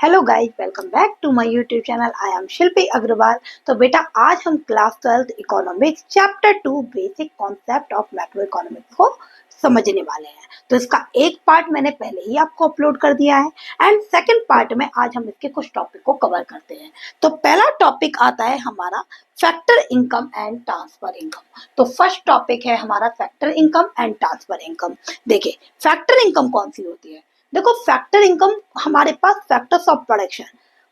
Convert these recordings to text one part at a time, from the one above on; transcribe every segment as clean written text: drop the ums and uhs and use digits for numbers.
Hello guys, welcome back to my YouTube channel. I am Shilpi Agarwal. तो बेटा, आज हम class 12 economics chapter 2 basic concept of macro economics को समझने वाले हैं। तो इसका एक पार्ट मैंने पहले ही आपको अपलोड कर दिया है एंड सेकंड पार्ट में आज हम इसके कुछ टॉपिक को कवर करते हैं। तो पहला टॉपिक आता है हमारा factor income and transfer income. तो फर्स्ट टॉपिक है हमारा factor income and transfer income. देखिए, फैक्टर इनकम कौन सी होती है। देखो, फैक्टर इनकम हमारे पास फैक्टर्स ऑफ प्रोडक्शन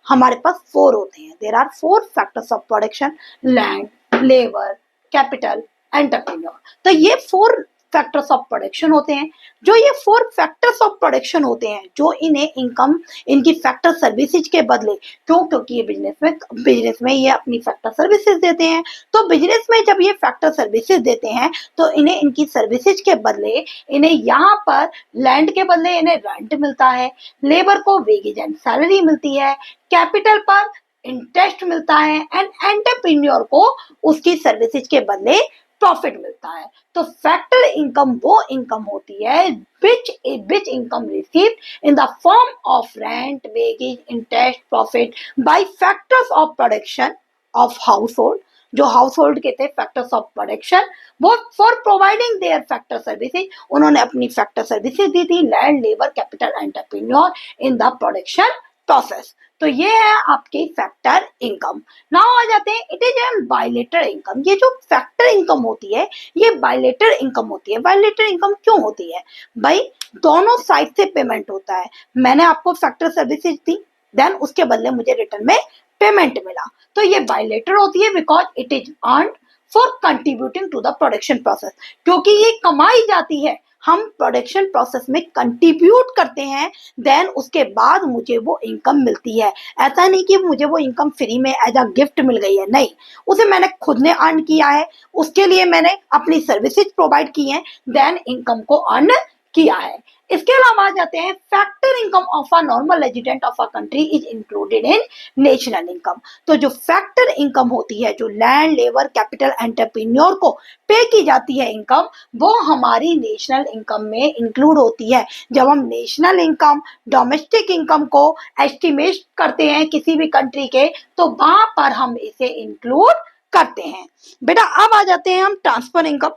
हमारे पास 4 होते हैं। There are 4 factors of production: land, labour, capital, entrepreneur. तो ये 4 फैक्टर्स ऑफ प्रोडक्शन होते हैं। जो ये 4 फैक्टर्स ऑफ प्रोडक्शन होते हैं, जो इन्हें इनकम इनकी फैक्टर सर्विसेज के बदले, क्योंकि ये बिजनेस में ये अपनी फैक्टर सर्विसेज देते हैं। तो बिजनेस में जब ये फैक्टर सर्विसेज देते हैं तो इन्हें इनकी सर्विसेज के बदले इन्हें यहाँ पर लैंड के बदले इन्हें रेंट मिलता है, लेबर को वेजेज एंड सैलरी मिलती है, कैपिटल पर इंटरेस्ट मिलता है एंड एंटरप्रेन्योर को उसकी सर्विसेज के बदले प्रॉफिट मिलता है। तो फैक्टर इनकम वो इनकम होती है which income received in the form of rent, wages, interest, profit by factors of production of household, जो हाउस होल्ड के थे फैक्टर्स ऑफ प्रोडक्शन, वो for providing their factor services, उन्होंने अपनी फैक्टर सर्विसेज दी थी land, labour, capital, entrepreneur in the production process. तो ये है आपकी फैक्टर इनकम। नाउ आ जाते हैं it is an bilateral income. ये जो फैक्टर इनकम होती है ये बायलेटरल इनकम होती है। बायलेटरल इनकम क्यों होती है भाई? दोनों साइड से पेमेंट होता है। मैंने आपको फैक्टर सर्विसेज दी, देन उसके बदले मुझे रिटर्न में पेमेंट मिला। तो ये बायलेटरल होती है because it is earned for contributing to the production process, क्योंकि ये कमाई जाती है, हम प्रोडक्शन प्रोसेस में कंट्रीब्यूट करते हैं, देन उसके बाद मुझे वो इनकम मिलती है। ऐसा नहीं कि मुझे वो इनकम फ्री में एज अ गिफ्ट मिल गई है, नहीं, उसे मैंने खुद ने अर्न किया है, उसके लिए मैंने अपनी सर्विसेज प्रोवाइड की हैं, देन इनकम को अर्न किया है। इसके अलावा आ जाते हैं factor income of a normal resident of a country is included in national income. तो जो फैक्टर इनकम होती है, जो लैंड, लेबर, कैपिटल, एंटरप्रेन्योर को पे की जाती है इनकम, वो हमारी नेशनल इनकम में इंक्लूड होती है। जब हम नेशनल इनकम, डोमेस्टिक इनकम को एस्टिमेट करते हैं किसी भी कंट्री के, तो वहां पर हम इसे इंक्लूड करते हैं। बेटा, अब आ जाते हैं हम ट्रांसफर इनकम।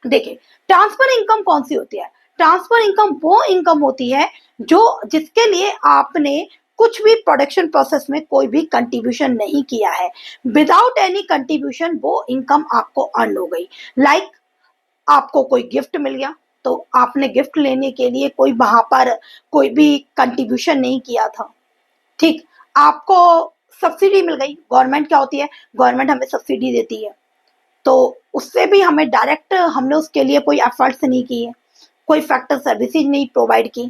देखिए, ट्रांसफर इनकम कौन सी होती है? ट्रांसफर इनकम वो इनकम होती है जो जिसके लिए आपने कुछ भी प्रोडक्शन प्रोसेस में कोई भी कंट्रीब्यूशन नहीं किया है। विदाउट एनी कंट्रीब्यूशन वो इनकम आपको अर्न हो गई। लाइक आपको कोई गिफ्ट मिल गया, तो आपने गिफ्ट लेने के लिए कोई वहां पर कोई भी कंट्रीब्यूशन नहीं किया था। ठीक, आपको सब्सिडी मिल गई। गवर्नमेंट क्या होती है? गवर्नमेंट हमें सब्सिडी देती है, तो उससे भी हमें डायरेक्ट हमने उसके लिए कोई एफर्ट्स नहीं किए, कोई फैक्टर सर्विसेज नहीं प्रोवाइड की,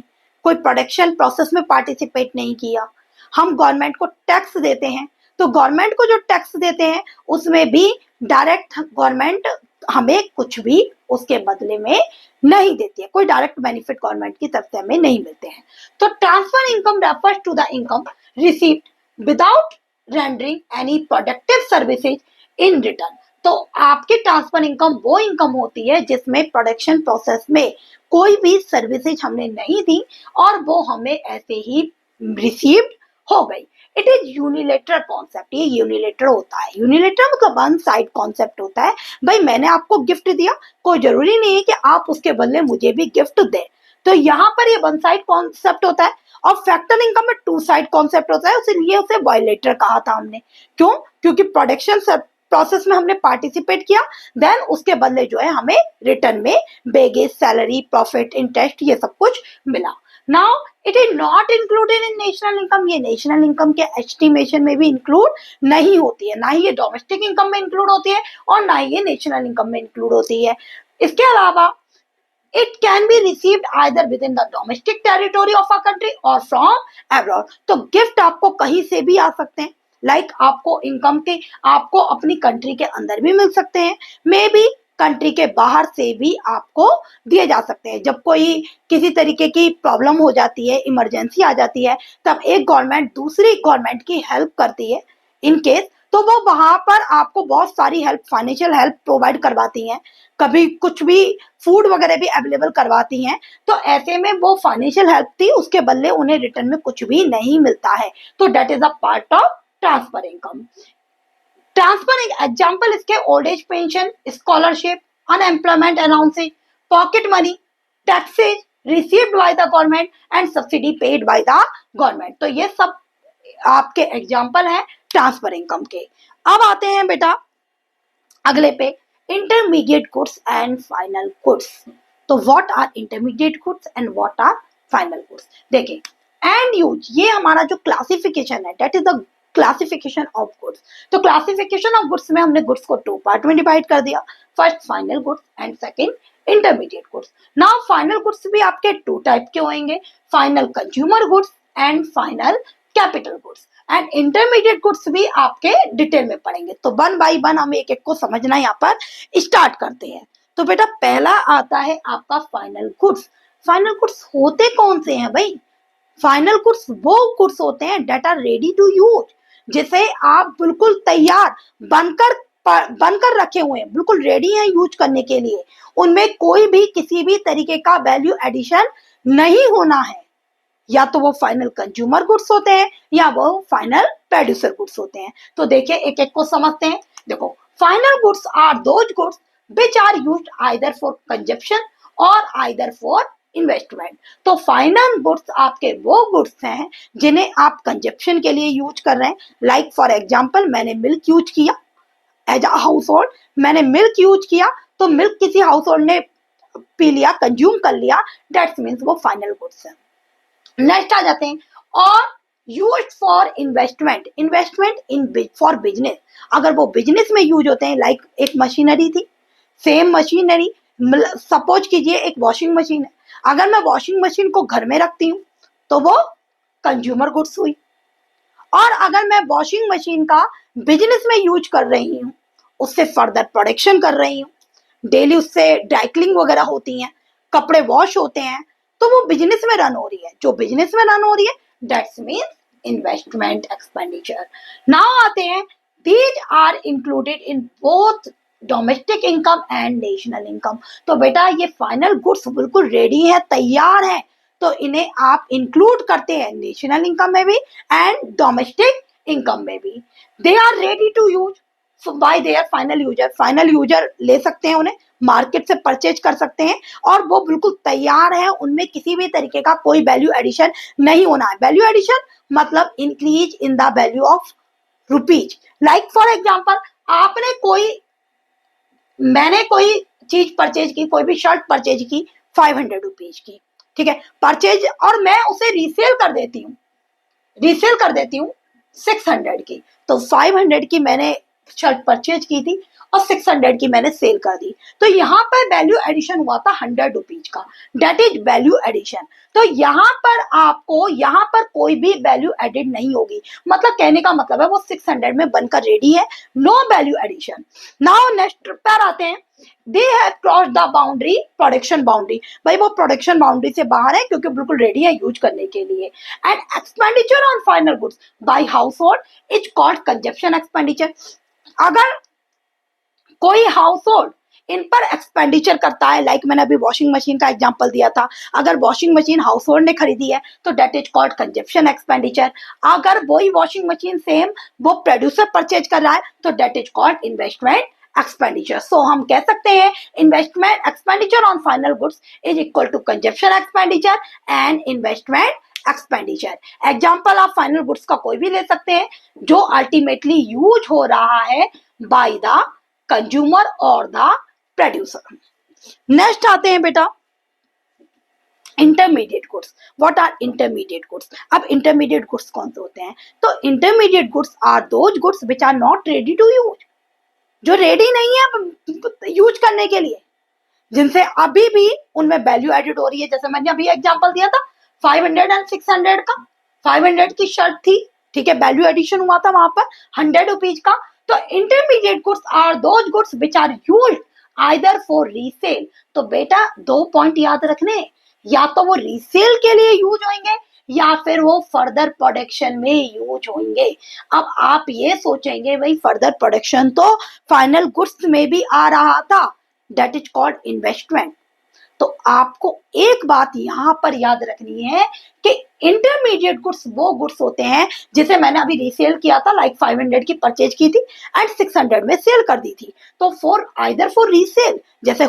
कोई प्रोडक्शन प्रोसेस में पार्टिसिपेट नहीं किया। हम गवर्नमेंट को टैक्स देते हैं, तो गवर्नमेंट को जो टैक्स देते हैं उसमें भी डायरेक्ट गवर्नमेंट हमें कुछ भी उसके बदले में नहीं देती है, कोई डायरेक्ट बेनिफिट गवर्नमेंट की तरफ से हमें नहीं मिलते हैं। तो transfer income refers to the income received without rendering any productive services in return. तो आपकी ट्रांसफर इनकम वो इनकम होती है जिसमें प्रोडक्शन प्रोसेस में कोई भी सर्विसेज हमने नहीं दी और वो हमें ऐसे ही रिसीव्ड हो गई। It is unilateral concept. ये यूनिलेटरल होता है। यूनिलेटरल मतलब वन साइड कॉन्सेप्ट होता है। भाई, मैंने आपको गिफ्ट दिया, कोई जरूरी नहीं है कि आप उसके बदले मुझे भी गिफ्ट दें। तो यहाँ पर ये वन साइड कॉन्सेप्ट होता है और फैक्टर इनकम में टू साइड कॉन्सेप्ट होता है, इसलिए उसे बायलेटरल कहा था हमने। क्यों? क्योंकि प्रोडक्शन प्रोसेस में हमने पार्टिसिपेट किया, देन उसके बदले जो है हमें रिटर्न में वेजेस, सैलरी, प्रॉफिट, इंटरेस्ट, ये सब कुछ मिला। Now it is not included in national income. ये नेशनल इनकम के एस्टिमेशन में भी इंक्लूड नहीं होती है, ना ही ये डोमेस्टिक इनकम में इंक्लूड होती है और ना ही ये नेशनल इनकम में इंक्लूड होती है। इसके अलावा it can be received either within the domestic territory of a country or from abroad। तो गिफ्ट आपको कहीं से भी आ सकते हैं। लाइक आपको इनकम के आपको अपनी कंट्री के अंदर भी मिल सकते हैं, मे बी कंट्री के बाहर से भी आपको दिए जा सकते हैं। जब कोई किसी तरीके की प्रॉब्लम हो जाती है, इमरजेंसी आ जाती है, तब एक गवर्नमेंट दूसरी गवर्नमेंट की हेल्प करती है इन केस, तो वो वहां पर आपको बहुत सारी हेल्प, फाइनेंशियल हेल्प प्रोवाइड करवाती हैं। कभी कुछ भी फूड वगैरह भी अवेलेबल करवाती हैं, तो ऐसे में वो फाइनेंशियल हेल्प थी, उसके बदले उन्हें रिटर्न में कुछ भी नहीं मिलता है, तो that is a part of transfer income. Transfer example इसके old age pension, scholarship, unemployment allowances, pocket money, taxes received by the government and subsidy paid by the government. तो ये सब आपके एग्जाम्पल हैं ट्रांसफर इनकम के। अब आते हैं बेटा अगले पे, intermediate goods and final goods. तो what are intermediate goods and what are final goods? देखिए, एंड यूज ये हमारा जो क्लासिफिकेशन है, that is the classification of goods. तो क्लासिफिकेशन ऑफ गुड्स में हमने गुड्स को टू पार्ट में डिवाइड कर दिया, first final goods and second intermediate goods. Now final goods भी आपके टू टाइप के होंगे, final consumer goods and final capital goods, and intermediate goods भी आपके डिटेल में पढ़ेंगे। तो वन बाय वन हमें एक एक को समझना यहाँ पर स्टार्ट करते हैं। तो बेटा पहला आता है आपका फाइनल गुड्स। फाइनल गुड्स होते कौन से हैं भाई? फाइनल गुड्स वो गुड्स होते हैं that are ready to use, जिसे आप बिल्कुल तैयार बनकर रखे हुए हैं, बिल्कुल रेडी हैं यूज करने के लिए, उनमें कोई भी किसी भी तरीके का वैल्यू एडिशन नहीं होना है। या तो वो फाइनल कंज्यूमर गुड्स होते हैं या वो फाइनल प्रोड्यूसर गुड्स होते हैं। तो देखिए एक एक को समझते हैं। देखो, final goods are those goods which are used either for consumption और आइदर फॉर इन्वेस्टमेंट। तो फाइनल गुड्स आपके वो गुड्स हैं जिन्हें आप कंजप्शन के लिए यूज कर रहे हैं। लाइक फॉर एग्जाम्पल, मैंने मिल्क यूज किया एज अ हाउस होल्ड, मैंने मिल्क यूज किया, तो मिल्क किसी हाउस होल्ड ने पी लिया, कंज्यूम कर लिया, दैट्स मीन्स वो फाइनल गुड्स है। नेक्स्ट आ जाते हैं, और used for investment, investment in for business, अगर वो बिजनेस में यूज होते हैं। लाइक एक मशीनरी थी, सेम मशीनरी, सपोज कीजिए एक वॉशिंग मशीन है, अगर मैं वॉशिंग मशीन को घर में रखती हूँ तो वो कंज्यूमर गुड्स हुई, और अगर मैं वॉशिंग मशीन का बिजनेस में यूज कर रही हूँ, उससे फर्दर प्रोडक्शन कर रही हूँ, डेली उससे ड्राइक्लिंग वगैरह होती हैं, कपड़े वॉश होते हैं, तो वो बिजनेस में रन हो रही है। जो बिजनेस में रन हो रही है that's means investment expenditure. Now आते हैं, these are included in both domestic income and national income. तो बेटा ये फाइनल गुड्स बिल्कुल रेडी है, तैयार है, तो इन्हें आप इंक्लूड करते हैं नेशनल इनकम में भी एंड डोमेस्टिक इनकम में भी। They are ready to use by their final user, final user ले सकते हैं उन्हें, मार्केट से परचेज कर सकते हैं, और वो बिल्कुल तैयार है, उनमें किसी भी तरीके का कोई वैल्यू एडिशन नहीं होना है। वैल्यू एडिशन मतलब increase in the value of rupees. Like for example, मैंने कोई चीज परचेज की, कोई भी शर्ट परचेज की 500 रुपीज की, ठीक है, परचेज, और मैं उसे रीसेल कर देती हूँ 600 की। तो 500 की मैंने शर्ट परचेज की थी और 600 की मैंने सेल कर दी, तो यहाँ पर वैल्यू एडिशन हुआ था 100 रुपीज का, डेट इज वैल्यू एडिशन। तो यहाँ पर कोई भी वैल्यू एडिड नहीं होगी, मतलब कहने का मतलब है वो 600 में बनकर रेडी है, no value addition. Now next पर आते हैं, they have crossed the boundary, production boundary, भाई वो प्रोडक्शन बाउंड्री से बाहर है क्योंकि बिल्कुल रेडी है यूज करने के लिए। And expenditure on final goods by house hold is called consumption expenditure. अगर कोई हाउस होल्ड इन पर एक्सपेंडिचर करता है, लाइक मैंने अभी वॉशिंग मशीन का एग्जांपल दिया था, अगर वॉशिंग मशीन हाउस होल्ड ने खरीदी है तो that is called consumption expenditure. अगर वही वॉशिंग मशीन सेम वो प्रोड्यूसर परचेज कर रहा है तो that is called investment expenditure. So हम कह सकते हैं investment expenditure on final goods is equal to consumption expenditure and investment expenditure. Example आप फाइनल गुड्स का कोई भी ले सकते हैं जो अल्टीमेटली यूज हो रहा है बाय द कंज्यूमर और द प्रोड्यूसर। नेक्स्ट आते हैं बेटा intermediate goods. What are intermediate goods? अब इंटरमीडिएट गुड्स कौन से होते हैं? तो intermediate goods are those goods which are not ready to use, जो रेडी नहीं है यूज करने के लिए, जिनसे अभी भी उनमें वैल्यू एडिड हो रही है। जैसे मैंने अभी एग्जांपल दिया था 500 एंड 600 का, 500 की शर्ट थी, ठीक है, वैल्यू एडिशन हुआ था वहां पर 100 रुपीज का। तो intermediate goods are those goods which are used either for resale. तो बेटा 2 पॉइंट याद रखने, या तो वो रीसेल के लिए यूज होंगे या फिर वो फर्दर प्रोडक्शन में यूज होंगे। अब आप ये सोचेंगे भाई फर्दर प्रोडक्शन तो फाइनल गुड्स में भी आ रहा था, दैट इज कॉल्ड इन्वेस्टमेंट। तो आपको एक बात यहाँ पर याद रखनी है कि इंटरमीडिएट गुड्स वो गुड्स होते हैं जिसे मैंने अभी रीसेल किया था, लाइक 500 की परचेज की थी एंड 600 में सेल कर दी थी। तो फॉर आइदर फॉर रीसेल, जैसे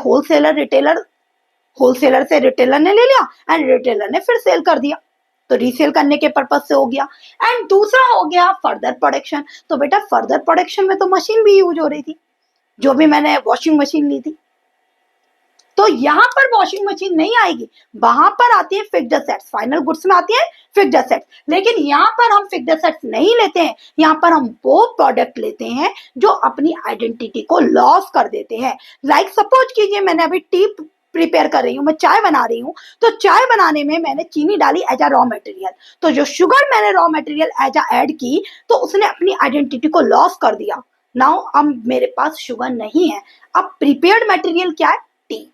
होलसेलर से रिटेलर ने ले लिया एंड रिटेलर ने फिर सेल कर दिया, तो रीसेल करने के पर्पज से हो गया। एंड दूसरा हो गया फर्दर प्रोडक्शन। तो बेटा फर्दर प्रोडक्शन में तो मशीन भी यूज हो रही थी, जो भी मैंने वॉशिंग मशीन ली थी, तो यहाँ पर वॉशिंग मशीन नहीं आएगी, वहां पर आती है फिक्स्ड असेट्स, फाइनल गुड्स में आती है फिक्स्ड असेट्स। लेकिन यहाँ पर हम फिक्स्ड असेट्स नहीं लेते हैं, यहाँ पर हम वो प्रोडक्ट लेते हैं जो अपनी आइडेंटिटी को लॉस कर देते हैं। लाइक सपोज कीजिए मैंने अभी टी प्रिपेयर कर रही हूँ, मैं चाय बना रही हूँ, तो चाय बनाने में मैंने चीनी डाली एज अ रॉ मटेरियल, तो जो शुगर मैंने raw material as a add की, तो उसने अपनी आइडेंटिटी को लॉस कर दिया। नाउ अब मेरे पास शुगर नहीं है, अब प्रिपेयर्ड मटेरियल क्या है, टी।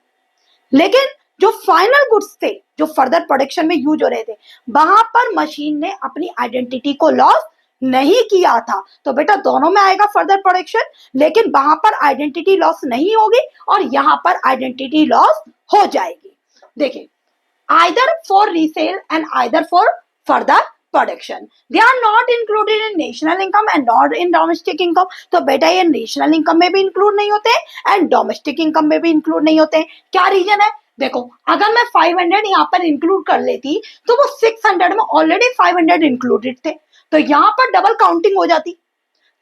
लेकिन जो फाइनल गुड्स थे, जो फर्दर प्रोडक्शन में यूज हो रहे थे, वहां पर मशीन ने अपनी आइडेंटिटी को लॉस नहीं किया था। तो बेटा दोनों में आएगा फर्दर प्रोडक्शन, लेकिन वहां पर आइडेंटिटी लॉस नहीं होगी और यहाँ पर आइडेंटिटी लॉस हो जाएगी। देखिए, either for resale and either for further production, they are not included in national income and not in domestic income. तो बेटा ये नेशनल इनकम में भी इंक्लूड नहीं होते हैं एंड डोमेस्टिक इनकम में भी इंक्लूड नहीं होते हैं। क्या रीजन है, देखो अगर मैं 500 यहाँ पर इंक्लूड कर लेती तो वो 600 में ऑलरेडी 500 इंक्लूडेड थे, तो यहाँ पर डबल काउंटिंग हो जाती।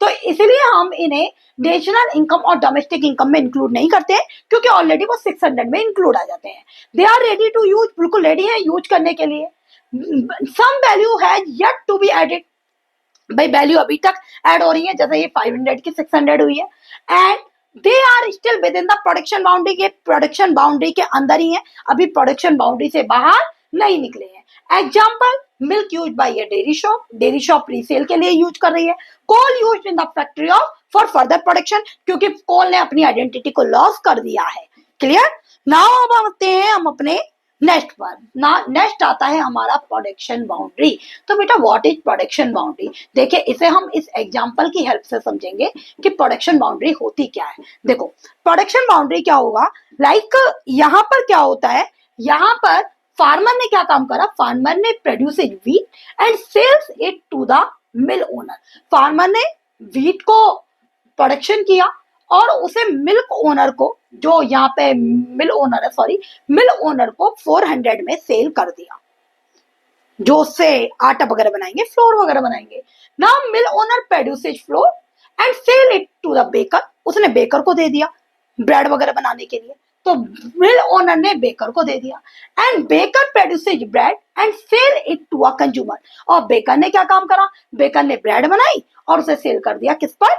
तो इसलिए हम इन्हें नेशनल इनकम और डोमेस्टिक इनकम में इंक्लूड नहीं करते हैं, क्योंकि ऑलरेडी वो 600 में इंक्लूड आ जाते हैं। They are ready to use, बिल्कुल रेडी है यूज करने के लिए। Some value has yet to be added, भाई वैल्यू अभी तक ऐड हो रही है, जैसे ये 500 की 600 हुई है, and they are still within the production boundary, के प्रोडक्शन बाउंड्री के अंदर ही है, अभी प्रोडक्शन बाउंड्री से बाहर नहीं निकले हैं। Example, milk used by a dairy shop resale के लिए यूज कर रही है। Coal used in the factory of for further production, क्योंकि कोल ने अपनी आइडेंटिटी को लॉस कर दिया है। क्लियर। नाउ अब आते हैं हम अपने नेक्स्ट पर। नेक्स्ट आता है हमारा प्रोडक्शन बाउंड्री। तो बेटा व्हाट इज प्रोडक्शन बाउंड्री, देखिए इसे हम इस एग्जांपल की हेल्प से समझेंगे कि प्रोडक्शन बाउंड्री होती क्या है। देखो प्रोडक्शन बाउंड्री क्या होगा, लाइक यहाँ पर क्या होता है, यहाँ पर फार्मर ने क्या काम करा, फार्मर ने produce wheat and sells it to the mill owner. Farmer ने व्हीट को प्रोडक्शन किया और उसे मिल्क ओनर को, जो यहाँ पे मिल ओनर है, सॉरी मिल ओनर को 400 में सेल कर दिया, जो उससे आटा वगैरह बनाएंगे, फ्लोर वगैरह बनाएंगे। Now mill owner produces flour and sell it to the baker, उसने बेकर को दे दिया ब्रेड वगैरह बनाने के लिए, तो मिल ओनर ने बेकर को दे दिया and baker produces bread and sell it to a consumer. और बेकर ने क्या काम करा, बेकर ने ब्रेड बनाई और उसे सेल कर दिया किस पर,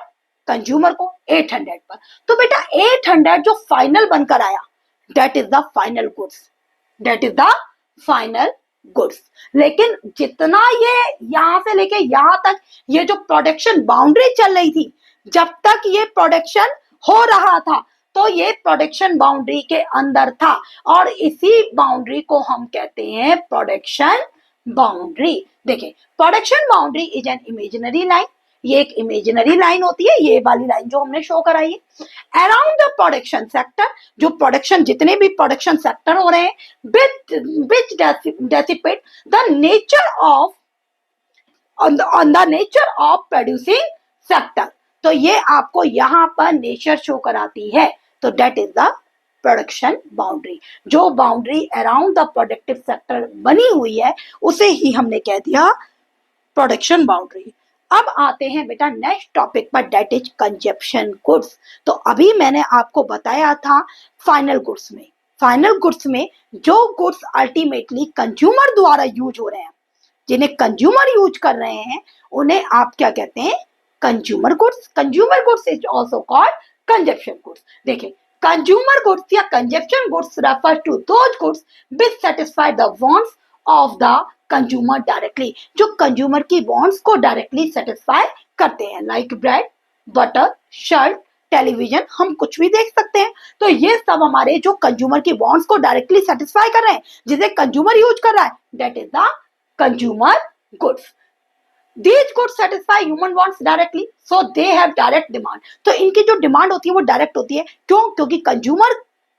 कंज्यूमर को 800 पर। तो बेटा 800 जो फाइनल बनकर आया, that is the final goods, that is the final goods. लेकिन जितना ये यहां से लेके यहां तक ये जो प्रोडक्शन बाउंड्री चल रही थी, जब तक ये प्रोडक्शन हो रहा था तो ये प्रोडक्शन बाउंड्री के अंदर था, और इसी बाउंड्री को हम कहते हैं प्रोडक्शन बाउंड्री। देखिए production boundary is an imaginary line, ये एक इमेजिनरी लाइन होती है, ये वाली लाइन जो हमने शो कराई है। अराउंड द प्रोडक्शन सेक्टर, जो प्रोडक्शन, जितने भी प्रोडक्शन सेक्टर हो रहे हैं, which dissipate the nature of on the nature of producing sector. तो ये आपको यहाँ पर नेचर शो कराती है, तो that is the production boundary. जो boundary around the productive sector बनी हुई है उसे ही हमने कह दिया प्रोडक्शन बाउंड्री। अब आते हैं बेटा नेक्स्ट टॉपिक पर, दैट इज कंजप्शन गुड्स। तो अभी मैंने आपको बताया था फाइनल गुड्स में जो गुड्स अल्टीमेटली कंज्यूमर द्वारा यूज हो रहे हैं, जिन्हें कंज्यूमर यूज कर रहे हैं, उन्हें आप क्या कहते हैं, consumer goods. Consumer goods is also called consumption goods. देखिए कंज्यूमर गुड्स या consumption goods refer to those goods which satisfy the wants of the consumer directly, जो कंज्यूमर की वांट्स को डायरेक्टली सेटिस्फाई करते हैं, like bread, butter, shirt, television, हम कुछ भी देख सकते हैं। तो ये सब हमारे जो कंज्यूमर की वांट्स को डायरेक्टली सेटिस्फाई कर रहे हैं, जिसे कंज्यूमर यूज कर रहा है, that is the consumer goods. These goods satisfy human wants directly, so they have direct demand। तो इनकी जो डिमांड होती है वो डायरेक्ट होती है, क्यों, क्योंकि कंज्यूमर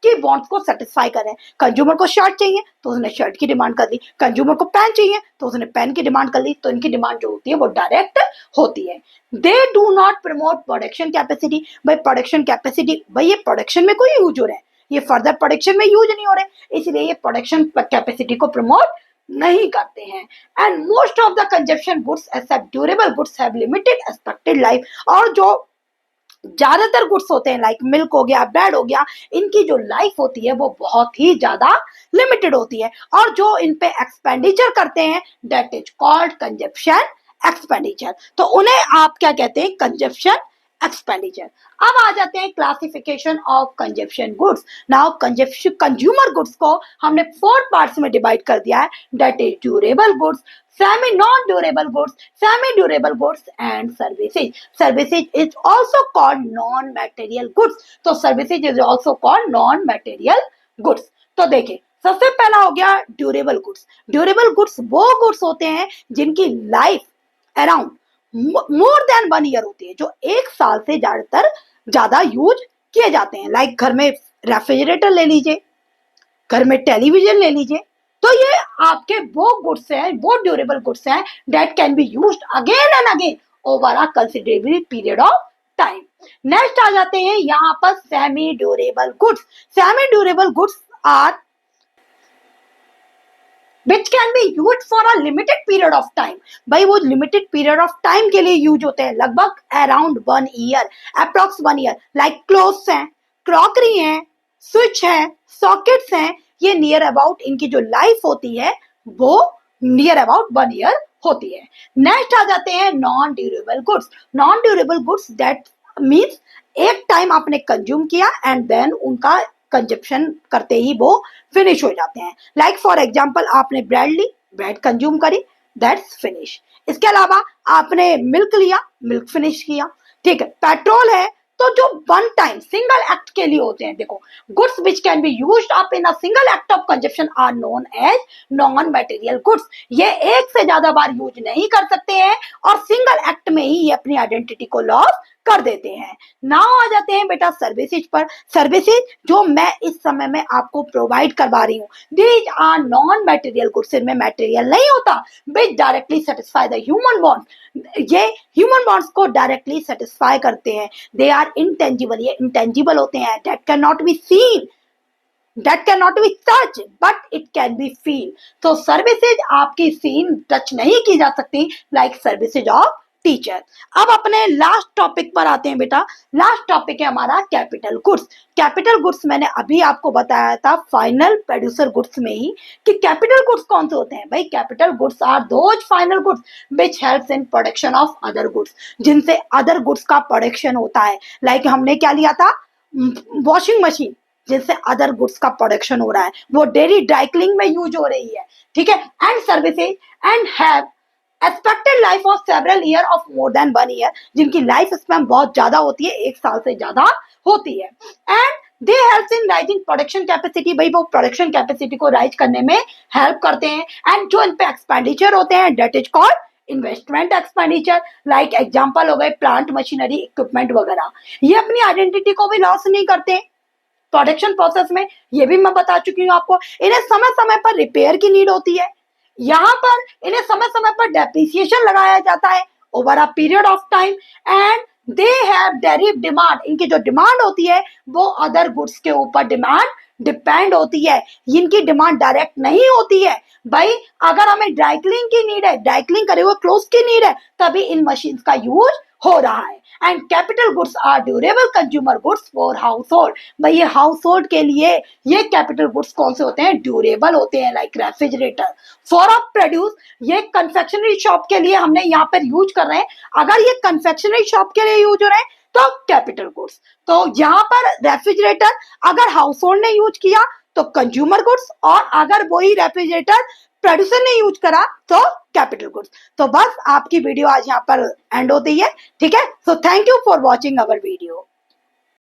की वांट्स को सेटिस्फाई कर रहे हैं। कंज्यूमर को शर्ट चाहिए तो उसने शर्ट की डिमांड कर दी, कंज्यूमर को पेन चाहिए तो उसने पेन की डिमांड कर ली। तो इनकी डिमांड जो होती है वो डायरेक्ट होती है। They do not promote production capacity. भाई प्रोडक्शन कैपेसिटी, भाई ये प्रोडक्शन में कोई यूज हो रहा है, ये फर्दर प्रोडक्शन में यूज नहीं हो रहे, इसलिए ये प्रोडक्शन कैपेसिटी को प्रमोट नहीं करते हैं। And most of the consumption goods except durable goods have limited expected life. और जो ज्यादातर गुड्स होते हैं लाइक मिल्क हो गया, ब्रेड हो गया, इनकी जो लाइफ होती है वो बहुत ही ज्यादा लिमिटेड होती है। और जो इन पे एक्सपेंडिचर करते हैं that is called consumption expenditure. तो उन्हें आप क्या कहते हैं, कंजप्शन एक्सपेंडिचर। अब आ जाते हैं classification of consumption goods. Now consumption consumer goods को हमने 4 पार्ट्स में डिवाइड कर दिया है, that is durable goods, semi non-durable goods, semi-durable goods and services. Services is also called non-material goods. तो services is also called non-material goods. तो देखिए सबसे पहला हो गया ड्यूरेबल गुड्स। ड्यूरेबल गुड्स वो गुड्स होते हैं जिनकी life around more than 1 year होती है, जो 1 साल से ज्यादा यूज किए जाते हैं। लाइक घर में रेफ्रिजरेटर ले लीजिए, घर में टेलीविजन ले लीजिए, तो ये आपके वो गुड्स हैं, वो ड्यूरेबल गुड्स हैं that can be used again and again over a considerable period of time. Next आ जाते हैं यहाँ पर semi durable goods. Semi durable goods are which can be used for a limited period of time। भाई वो limited period of time के लिए use होते हैं, लगभग around 1 year, approx 1 year. Like clothes हैं, क्रॉकरी हैं, स्विच है, सॉकेट्स हैं, ये नियर अबाउट इनकी जो लाइफ होती है वो नियर अबाउट 1 ईयर होती है। नेक्स्ट आ जाते हैं non durable goods. Non durable goods that means एक टाइम आपने कंज्यूम किया एंड देन उनका कंजप्शन करते ही वो फिनिश हो जाते हैं। लाइक फॉर एग्जाम्पल आपने ब्रेड ली, ब्रेड कंज्यूम करी, दैट्स फिनिश। इसके अलावा आपने मिल्क लिया, मिल्क फिनिश किया, ठीक है। पेट्रोल है, तो जो 1 टाइम सिंगल एक्ट के लिए होते हैं, देखो goods which can be used up in a single act of consumption are known as non material goods. ये एक से ज्यादा बार यूज नहीं कर सकते हैं और सिंगल एक्ट में ही ये अपनी आइडेंटिटी को लॉस कर देते हैं। नाउ आ जाते हैं बेटा सर्विसेज पर। सर्विसेज जो मैं इस समय में आपको प्रोवाइड करवा रही हूँ, these are non material goods. इनमें मटेरियल नहीं होता, which directly satisfy the human wants. ये ह्यूमन वांट्स को डायरेक्टली सेटिस्फाई करते हैं। दे आर इंटेंजिबल, ये इंटेंजिबल होते हैं, that can not be seen, that cannot be touched but it can be feel। तो सर्विसेज आपकी सीन टच नहीं की जा सकती, लाइक सर्विसेज ऑफ टीचर। अब अपने लास्ट टॉपिक पर आते हैं बेटा। लास्ट टॉपिक है हमारा कैपिटल गुड्स। कैपिटल गुड्स मैंने अभी आपको बताया था फाइनल प्रोड्यूसर गुड्स में ही कि कैपिटल गुड्स कौन से होते हैं। भाई capital goods are those final goods which helps in production of other goods, जिनसे अदर गुड्स का प्रोडक्शन होता है। लाइक हमने क्या लिया था, वॉशिंग मशीन, जिससे अदर गुड्स का प्रोडक्शन हो रहा है, वो डेली ड्राई क्लीनिंग में यूज हो रही है, ठीक है। And services and have expected life of several year of more than 1 year, जिनकी लाइफ स्पैन बहुत ज्यादा होती है, 1 साल से ज्यादा होती है। And they help in rising production capacity. भाई वो प्रोडक्शन कैपेसिटी को राइज करने में हेल्प करते हैं। एंड जो इन पे एक्सपेंडिचर होते हैं that is called investment expenditure. Like example हो गए प्लांट मशीनरी इक्विपमेंट वगैरह, ये अपनी आइडेंटिटी को भी लॉस नहीं करते प्रोडक्शन प्रोसेस में, ये भी मैं बता चुकी हूँ आपको। इन्हें समय समय पर रिपेयर की नीड होती है, यहाँ पर इन्हें समय समय पर डेप्रिसिएशन लगाया जाता है over a period of time. And they have derived demand, इनकी जो डिमांड होती है वो अदर गुड्स के ऊपर डिमांड डिपेंड होती है, इनकी डिमांड डायरेक्ट नहीं होती है। भाई अगर हमें ड्राई क्लीनिंग की नीड है, ड्राई क्लीनिंग करे हुए क्लोथ्स की नीड है, तभी इन मशीन्स का यूज हो रहा है। And capital goods are durable consumer goods for household. भाई ये हाउस होल्ड के लिए ये कैपिटल गुड्स कौन से होते हैं, ड्यूरेबल होते हैं, like refrigerator. For a produce, ये कन्फेक्शनरी शॉप के लिए हमने यहाँ पर यूज कर रहे हैं। अगर ये कन्फेक्शनरी शॉप के लिए यूज हो रहे हैं तो कैपिटल गुड्स। तो यहाँ पर रेफ्रिजरेटर अगर हाउस होल्ड ने यूज किया तो कंज्यूमर गुड्स, और अगर वही रेफ्रिजरेटर प्रोड्यूसर ने यूज करा तो कैपिटल गुड्स। तो बस आपकी वीडियो आज यहाँ पर एंड होती है, ठीक है। So thank you for watching our video.